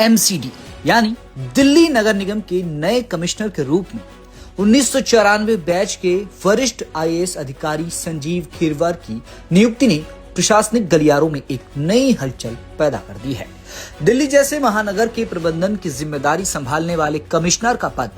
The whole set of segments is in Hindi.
एमसीडी यानी दिल्ली नगर निगम के नए कमिश्नर के रूप में 1994 बैच के वरिष्ठ आईएएस अधिकारी संजीव खीरवार की नियुक्ति ने प्रशासनिक गलियारों में एक नई हलचल पैदा कर दी है। दिल्ली जैसे महानगर के प्रबंधन की जिम्मेदारी संभालने वाले कमिश्नर का पद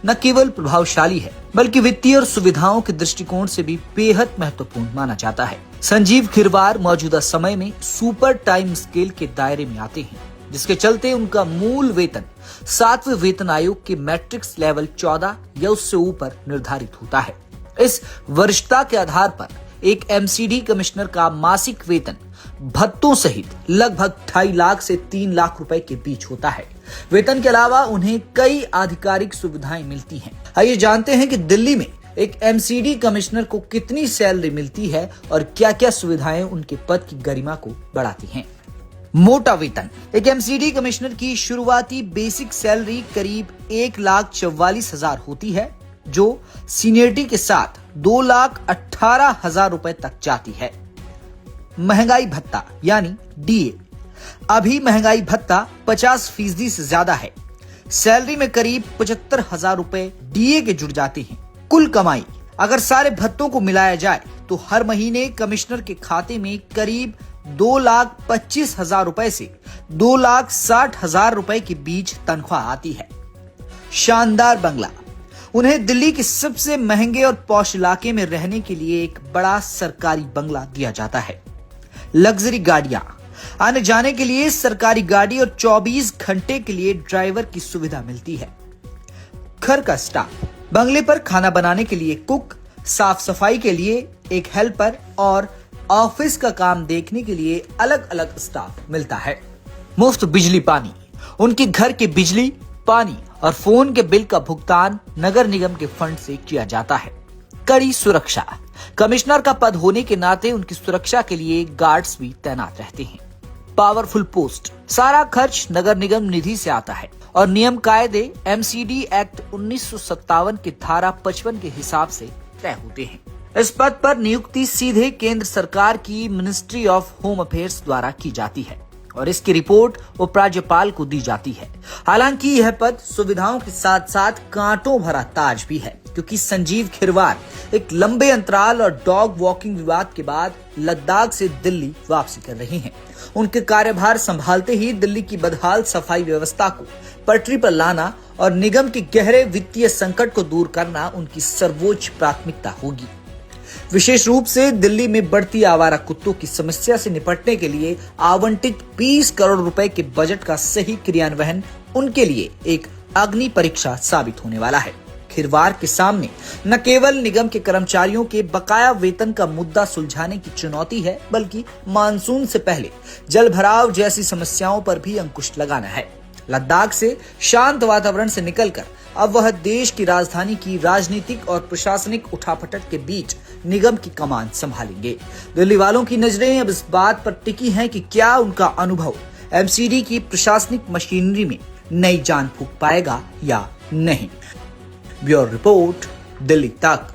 न केवल प्रभावशाली है बल्कि वित्तीय और सुविधाओं के दृष्टिकोण से भी बेहद महत्वपूर्ण माना जाता है। संजीव खीरवार मौजूदा समय में सुपर टाइम स्केल के दायरे में आते हैं, जिसके चलते उनका मूल वेतन 7वें वेतन आयोग के मैट्रिक्स लेवल 14 या उससे ऊपर निर्धारित होता है। इस वरिष्ठता के आधार पर एक एमसीडी कमिश्नर का मासिक वेतन भत्तों सहित लगभग 2.5 लाख से 3 लाख रुपए के बीच होता है। वेतन के अलावा उन्हें कई आधिकारिक सुविधाएं मिलती हैं। आइए जानते हैं कि दिल्ली में एक एमसीडी कमिश्नर को कितनी सैलरी मिलती है और क्या-क्या सुविधाएं उनके पद की गरिमा को बढ़ाती हैं। मोटा वेतन। एक एमसीडी कमिश्नर की शुरुआती बेसिक सैलरी करीब 1,44,000 होती है, जो सीनियरिटी के साथ 2,18,000 रुपए तक जाती है। महंगाई भत्ता यानी डीए। अभी महंगाई भत्ता 50% से ज्यादा है। सैलरी में करीब 75,000 रुपए डीए के जुड़ जाते हैं। कुल कमाई अगर सारे भत्तों को मिलाया जाए तो हर महीने कमिश्नर के खाते में करीब 2,25,000 रुपए से 2,60,000 रुपए के बीच तनख्वाह आती है। शानदार बंगला। उन्हें दिल्ली के सबसे महंगे और पॉश इलाके में रहने के लिए एक बड़ा सरकारी बंगला दिया जाता है। लग्जरी गाड़ियां। आने जाने के लिए सरकारी गाड़ी और 24 घंटे के लिए ड्राइवर की सुविधा मिलती है। घर का स्टाफ। बंगले पर खाना बनाने के लिए कुक, साफ सफाई के लिए एक हेल्पर और ऑफिस का काम देखने के लिए अलग अलग स्टाफ मिलता है। मुफ्त बिजली पानी। उनके घर के बिजली, पानी और फोन के बिल का भुगतान नगर निगम के फंड से किया जाता है। कड़ी सुरक्षा। कमिश्नर का पद होने के नाते उनकी सुरक्षा के लिए गार्ड्स भी तैनात रहते हैं। Powerful post. सारा खर्च नगर निगम निधि से आता है और नियम कायदे एमसीडी एक्ट 1957 की धारा 55 के हिसाब से तय होते हैं। इस पद पर नियुक्ति सीधे केंद्र सरकार की मिनिस्ट्री ऑफ होम अफेयर्स द्वारा की जाती है और इसकी रिपोर्ट उपराज्यपाल को दी जाती है। हालांकि यह पद सुविधाओं के साथ साथ कांटों भरा ताज भी है, क्योंकि संजीव खीरवार एक लंबे अंतराल और डॉग वॉकिंग विवाद के बाद लद्दाख से दिल्ली वापसी कर रहे हैं। उनके कार्यभार संभालते ही दिल्ली की बदहाल सफाई व्यवस्था को पटरी पर लाना और निगम के गहरे वित्तीय संकट को दूर करना उनकी सर्वोच्च प्राथमिकता होगी। विशेष रूप से दिल्ली में बढ़ती आवारा कुत्तों की समस्या से निपटने के लिए आवंटित 20 करोड़ रुपए के बजट का सही क्रियान्वयन उनके लिए एक अग्नि परीक्षा साबित होने वाला है। खीरवार के सामने न केवल निगम के कर्मचारियों के बकाया वेतन का मुद्दा सुलझाने की चुनौती है, बल्कि मानसून से पहले जल भराव जैसी समस्याओं पर भी अंकुश लगाना है। लद्दाख से शांत वातावरण से निकलकर अब वह देश की राजधानी की राजनीतिक और प्रशासनिक उठापटक के बीच निगम की कमान संभालेंगे। दिल्ली वालों की नजरें अब इस बात पर टिकी हैं कि क्या उनका अनुभव एमसीडी की प्रशासनिक मशीनरी में नई जान फूंक पाएगा या नहीं। ब्यूरो रिपोर्ट, दिल्ली तक।